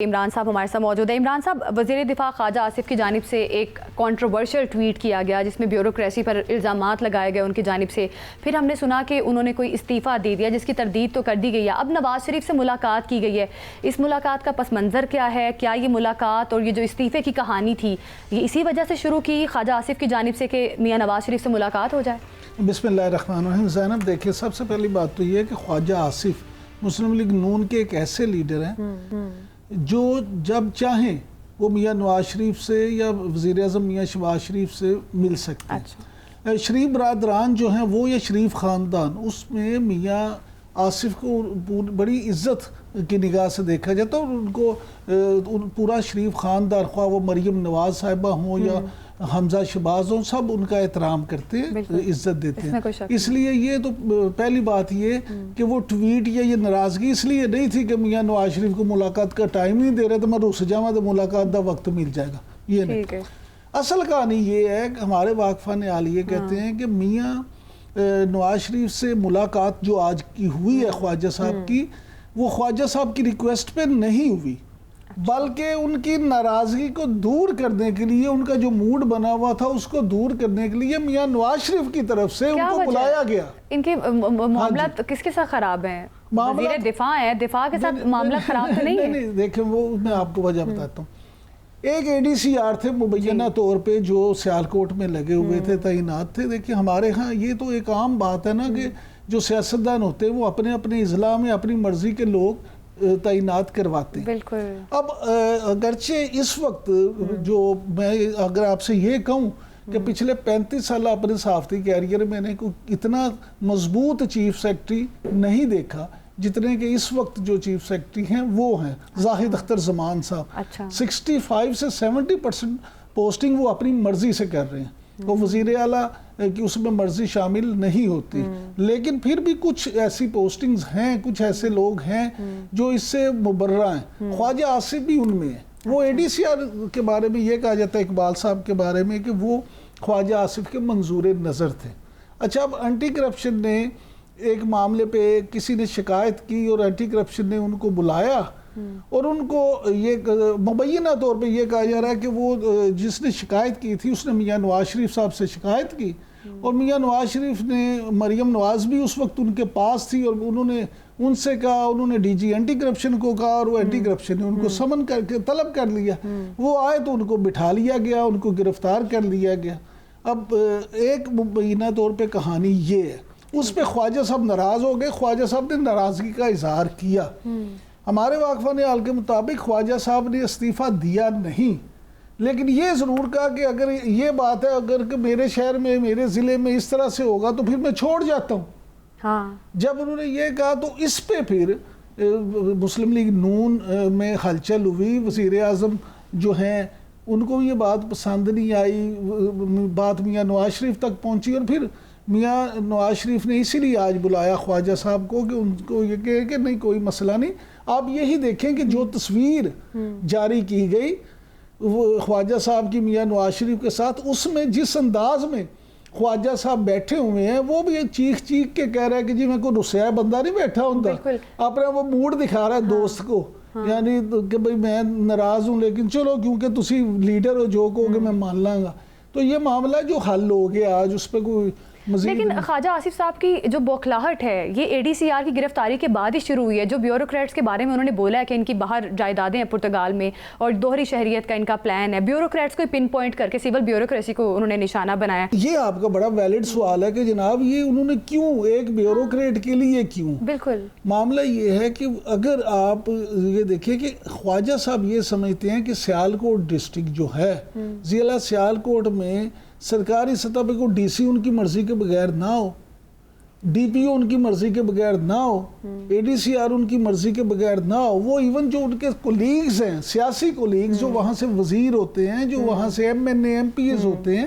عمران صاحب ہمارے ساتھ موجود ہیں۔ عمران صاحب، وزیر دفاع خواجہ آصف کی جانب سے ایک کنٹروورشل ٹویٹ کیا گیا جس میں بیوروکریسی پر الزامات لگائے گئے ان کی جانب سے، پھر ہم نے سنا کہ انہوں نے کوئی استعفیٰ دے دیا جس کی تردید تو کر دی گئی ہے۔ اب نواز شریف سے ملاقات کی گئی ہے، اس ملاقات کا پس منظر کیا ہے؟ کیا یہ ملاقات اور یہ جو استعفے کی کہانی تھی یہ اسی وجہ سے شروع کی خواجہ آصف کی جانب سے کہ میاں نواز شریف سے ملاقات ہو جائے؟ بسم اللہ الرحمن الرحیم۔ زینب دیکھیے، سب سے پہلی بات تو یہ ہے کہ خواجہ آصف مسلم لیگ نون کے ایک ایسے لیڈر ہیں جو جب چاہیں وہ میاں نواز شریف سے یا وزیر اعظم میاں شہباز شریف سے مل سکتے ہیں۔ شریف برادران جو ہیں وہ یا شریف خاندان، اس میں میاں آصف کو بڑی عزت کی نگاہ سے دیکھا جاتا ہے اور ان کو پورا شریف خاندان، خواہ وہ مریم نواز صاحبہ ہوں یا حمزہ شہباز ہوں، سب ان کا احترام کرتے ہیں، عزت دیتے ہیں۔ اس لیے یہ تو پہلی بات یہ کہ وہ ٹویٹ یا یہ ناراضگی اس لیے نہیں تھی کہ میاں نواز شریف کو ملاقات کا ٹائم نہیں دے رہے تو میں رس جاواں تو ملاقات دا وقت مل جائے گا، یہ نہیں۔ اصل کہانی یہ ہے کہ ہمارے واقفان عال یہ کہتے ہیں کہ میاں نواز شریف سے ملاقات جو آج کی ہوئی ہے خواجہ صاحب کی، وہ خواجہ صاحب کی ریکویسٹ پہ نہیں ہوئی، بلکہ ان کی ناراضگی کو دور کرنے کے لیے، ان کا جو موڈ بنا ہوا تھا اس کو دور کرنے کے لیے میاں نواز شریف کی طرف سے ان کو بلایا گیا۔ ان کے معاملات کس کے ساتھ خراب ہیں؟ وزیر دفاع ہے، دفاع کے ساتھ معاملات خراب تو نہیں ہے؟ دیکھیں، وہ میں آپ کو وجہ بتاتا ہوں۔ ایک ADCR تھے مبینہ طور پہ جو سیالکوٹ میں لگے ہوئے تھے، تعینات تھے۔ دیکھیں ہمارے ہاں یہ تو ایک عام بات ہے نا کہ جو سیاستدان ہوتے ہیں وہ اپنے اپنے اضلاع میں اپنی مرضی کے لوگ تعینات کرواتے ہیں۔ بالکل۔ اب اگرچہ اس وقت جو میں اگر آپ سے یہ کہوں کہ پچھلے 35 سالہ اپنے صحافتی کیریئر میں نے کوئی اتنا مضبوط چیف سیکرٹری نہیں دیکھا جتنے کہ اس وقت جو چیف سیکرٹری ہیں وہ ہیں زاہد اختر زمان صاحب۔ 65 سے 70% پوسٹنگ وہ اپنی مرضی سے کر رہے ہیں، وہ وزیر اعلیٰ کہ اس میں مرضی شامل نہیں ہوتی، لیکن پھر بھی کچھ ایسی پوسٹنگز ہیں، کچھ ایسے لوگ ہیں جو اس سے مبرہ ہیں۔ خواجہ آصف بھی ان میں ہے۔ وہ ADCR کے بارے میں یہ کہا جاتا ہے اقبال صاحب کے بارے میں کہ وہ خواجہ آصف کے منظور نظر تھے۔ اچھا، اب اینٹی کرپشن نے ایک معاملے پہ کسی نے شکایت کی اور اینٹی کرپشن نے ان کو بلایا اور ان کو یہ مبینہ طور پہ یہ کہا جا رہا ہے کہ وہ جس نے شکایت کی تھی اس نے میاں نواز شریف صاحب سے شکایت کی اور میاں نواز شریف نے، مریم نواز بھی اس وقت ان کے پاس تھی اور انہوں نے ان سے کہا، انہوں نے DG اینٹی کرپشن کو کہا اور وہ اینٹی کرپشن نے ان کو سمن کر کے طلب کر لیا۔ وہ آئے تو ان کو بٹھا لیا گیا، ان کو گرفتار کر لیا گیا۔ اب ایک مبینہ طور پہ کہانی یہ ہے، اس پہ خواجہ صاحب ناراض ہو گئے، خواجہ صاحب نے ناراضگی کا اظہار کیا۔ ہمارے واقفان عال کے مطابق خواجہ صاحب نے استعفیٰ دیا نہیں، لیکن یہ ضرور کہا کہ اگر یہ بات ہے اگر کہ میرے شہر میں، میرے ضلع میں اس طرح سے ہوگا تو پھر میں چھوڑ جاتا ہوں۔ جب انہوں نے یہ کہا تو اس پہ پھر مسلم لیگ نون میں ہلچل ہوئی۔ وزیر اعظم جو ہیں ان کو یہ بات پسند نہیں آئی، بات میاں نواز شریف تک پہنچی اور پھر میاں نواز شریف نے اسی لیے آج بلایا خواجہ صاحب کو کہ ان کو یہ کہے کہ نہیں کوئی مسئلہ نہیں۔ آپ یہی دیکھیں کہ جو تصویر جاری کی گئی وہ خواجہ صاحب کی میاں نواز شریف کے ساتھ، اس میں جس انداز میں خواجہ صاحب بیٹھے ہوئے ہیں وہ بھی چیخ چیخ کے کہہ رہا ہے کہ جی میں کوئی رسیا بندہ نہیں بیٹھا ہوتا، اپنا وہ موڈ دکھا رہا ہے دوست کو، یعنی کہ بھئی میں ناراض ہوں لیکن چلو کیونکہ تسی لیڈر ہو جو کہو کہ میں مان لاں گا۔ تو یہ معاملہ جو حل ہو گیا آج، اس پہ کوئی لیکن خواجہ آصف صاحب کی جو بوکھلاہٹ ہے یہ ADCR کی گرفتاری کے بعد ہی شروع ہوئی ہے۔ جو بیوروکریٹس کے بارے میں انہوں نے بولا ہے کہ ان کی باہر جائیدادیں ہیں پرتگال میں اور دوہری شہریت کا ان کا پلان ہے، بیوروکریٹس کو پن پوائنٹ کر کے سول بیوروکریسی کو انہوں نے نشانہ بنایا۔ یہ آپ کا بڑا ویلڈ سوال ہے کہ جناب یہ انہوں نے کیوں، ایک بیوروکریٹ کے لیے کیوں؟ بالکل معاملہ یہ ہے کہ اگر آپ یہ دیکھیں کہ خواجہ صاحب یہ سمجھتے ہیں کہ سیالکوٹ ڈسٹرکٹ جو ہے، ضلع سیالکوٹ میں سرکاری سطح پہ کوئی DC ان کی مرضی کے بغیر نہ ہو، DPO ان کی مرضی کے بغیر نہ ہو، ADCR ان کی مرضی کے بغیر نہ ہو، وہ ایون جو ان کے کولیگز ہیں، سیاسی کولیگز جو وہاں سے وزیر ہوتے ہیں، جو وہاں سے MNA MPs ہوتے ہیں،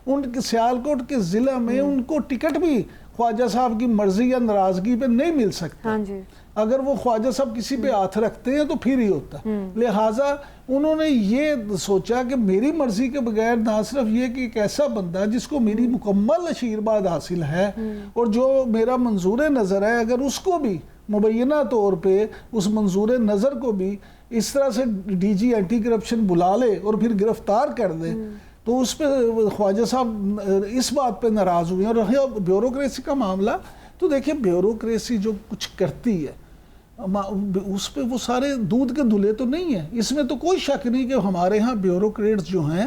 ان کے سیالکوٹ کے ضلع میں ان کو ٹکٹ بھی خواجہ صاحب کی مرضی یا ناراضگی پہ نہیں مل سکتا۔ اگر وہ خواجہ صاحب کسی پہ ہاتھ رکھتے ہیں تو پھر ہی ہوتا ہے۔ لہٰذا انہوں نے یہ سوچا کہ میری مرضی کے بغیر نہ صرف یہ کہ ایک ایسا بندہ جس کو میری مکمل آشیرواد حاصل ہے اور جو میرا منظور نظر ہے، اگر اس کو بھی مبینہ طور پہ اس منظور نظر کو بھی اس طرح سے ڈی جی اینٹی کرپشن بلا لے اور پھر گرفتار کر دے تو اس پہ خواجہ صاحب اس بات پہ ناراض ہوئے ہیں. اور رہا بیوروکریسی کا معاملہ تو دیکھیں بیوروکریسی جو کچھ کرتی ہے اس پہ وہ سارے دودھ کے دھلے تو نہیں ہیں. اس میں تو کوئی شک نہیں کہ ہمارے ہاں بیوروکریٹس جو ہیں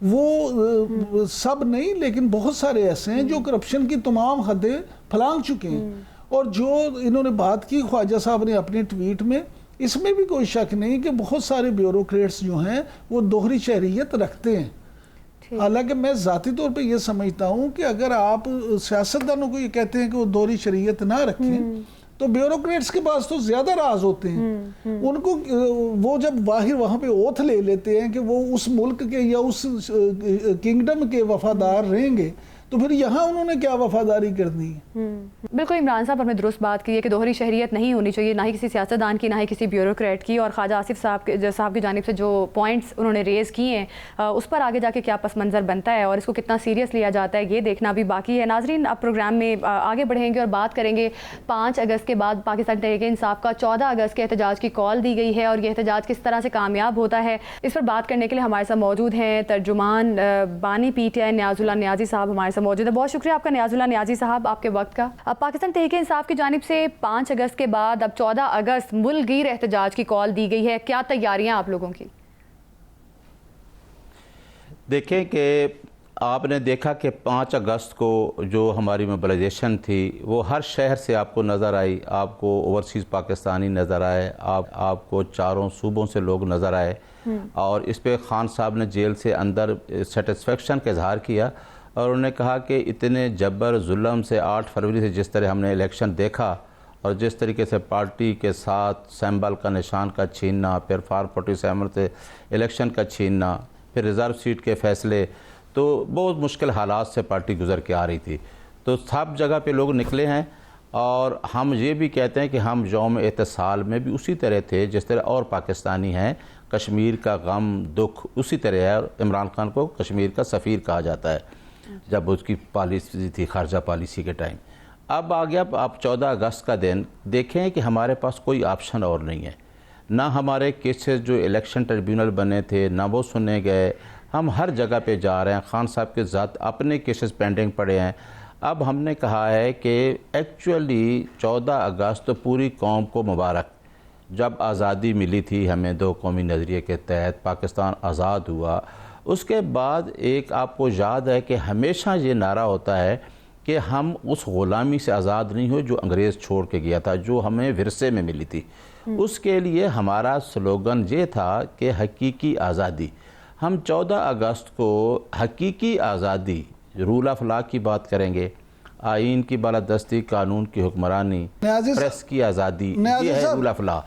وہ سب نہیں لیکن بہت سارے ایسے ہیں جو کرپشن کی تمام حدیں پھلانگ چکے ہیں. اور جو انہوں نے بات کی خواجہ صاحب نے اپنے ٹویٹ میں اس میں بھی کوئی شک نہیں کہ بہت سارے بیوروکریٹس جو ہیں وہ دوہری شہریت رکھتے ہیں. حالانکہ میں ذاتی طور پہ یہ سمجھتا ہوں کہ اگر آپ سیاستدانوں کو یہ کہتے ہیں کہ وہ دوہری شہریت نہ رکھیں تو بیوروکریٹس کے پاس تو زیادہ راز ہوتے ہیں. ان کو وہ جب باہر وہاں پہ اوتھ لے لیتے ہیں کہ وہ اس ملک کے یا اس کنگڈم کے وفادار رہیں گے تو پھر یہاں انہوں نے کیا وفاداری کرنی ہے. بالکل عمران صاحب آپ نے درست بات کی ہے کہ دوہری شہریت نہیں ہونی چاہیے، نہ ہی کسی سیاستدان کی نہ ہی کسی بیوروکریٹ کی. اور خواجہ آصف صاحب کی جانب سے جو پوائنٹس انہوں نے ریز کیے ہیں اس پر آگے جا کے کیا پس منظر بنتا ہے اور اس کو کتنا سیریس لیا جاتا ہے یہ دیکھنا بھی باقی ہے. ناظرین اب پروگرام میں آگے بڑھیں گے اور بات کریں گے 5 اگست کے بعد پاکستان تحریک انصاف کا 14 اگست کے احتجاج کی کال دی گئی ہے اور یہ احتجاج کس طرح سے کامیاب ہوتا ہے اس پر بات کرنے کے لیے ہمارے ساتھ موجود ہیں ترجمان بانی پی ٹی آئی نیاز اللہ نیازی صاحب ہمارے ساتھ موجود ہے. بہت شکریہ آپ کا نیاز اللہ نیازی صاحب آپ کے وقت کا. اب پاکستان تحریک انصاف کی جانب سے 5 اگست کے بعد اب 14 اگست ملک گیر احتجاج کی کال دی گئی ہے، کیا تیاریاں آپ لوگوں کی؟ دیکھیں کہ آپ نے دیکھا کہ 5 اگست کو جو ہماری موبلائزیشن تھی وہ ہر شہر سے آپ کو نظر آئی. آپ کو اوورسیز پاکستانی نظر آئے، آپ کو چاروں صوبوں سے لوگ نظر آئے اور اس پہ خان صاحب نے جیل سے اندر سیٹسفیکشن کا اظہار کیا اور انہوں نے کہا کہ اتنے جبر ظلم سے 8 فروری سے جس طرح ہم نے الیکشن دیکھا اور جس طریقے سے پارٹی کے ساتھ سیمبل کا نشان کا چھیننا، پھر 447 سے الیکشن کا چھیننا، پھر ریزرو سیٹ کے فیصلے، تو بہت مشکل حالات سے پارٹی گزر کے آ رہی تھی. تو سب جگہ پہ لوگ نکلے ہیں اور ہم یہ بھی کہتے ہیں کہ ہم یوم اتصال میں بھی اسی طرح تھے جس طرح اور پاکستانی ہیں. کشمیر کا غم دکھ اسی طرح ہے. عمران خان کو کشمیر کا سفیر کہا جاتا ہے جب اس کی پالیسی تھی خارجہ پالیسی کے ٹائم. اب آ گیا آپ 14 اگست کا دن، دیکھیں کہ ہمارے پاس کوئی آپشن اور نہیں ہے. نہ ہمارے کیسز جو الیکشن ٹریبیونل بنے تھے نہ وہ سنے گئے. ہم ہر جگہ پہ جا رہے ہیں، خان صاحب کے ذات اپنے کیسز پینڈنگ پڑے ہیں. اب ہم نے کہا ہے کہ ایکچولی 14 اگست تو پوری قوم کو مبارک. جب آزادی ملی تھی ہمیں 2 قومی نظریے کے تحت پاکستان آزاد ہوا، اس کے بعد ایک آپ کو یاد ہے کہ ہمیشہ یہ نعرہ ہوتا ہے کہ ہم اس غلامی سے آزاد نہیں ہوئے جو انگریز چھوڑ کے گیا تھا، جو ہمیں ورثے میں ملی تھی. اس کے لیے ہمارا سلوگن یہ تھا کہ حقیقی آزادی. ہم 14 اگست کو حقیقی آزادی، رول آف لا کی بات کریں گے، آئین کی بالادستی، قانون کی حکمرانی، پریس کی آزادی، یہ ہے رول آف لا.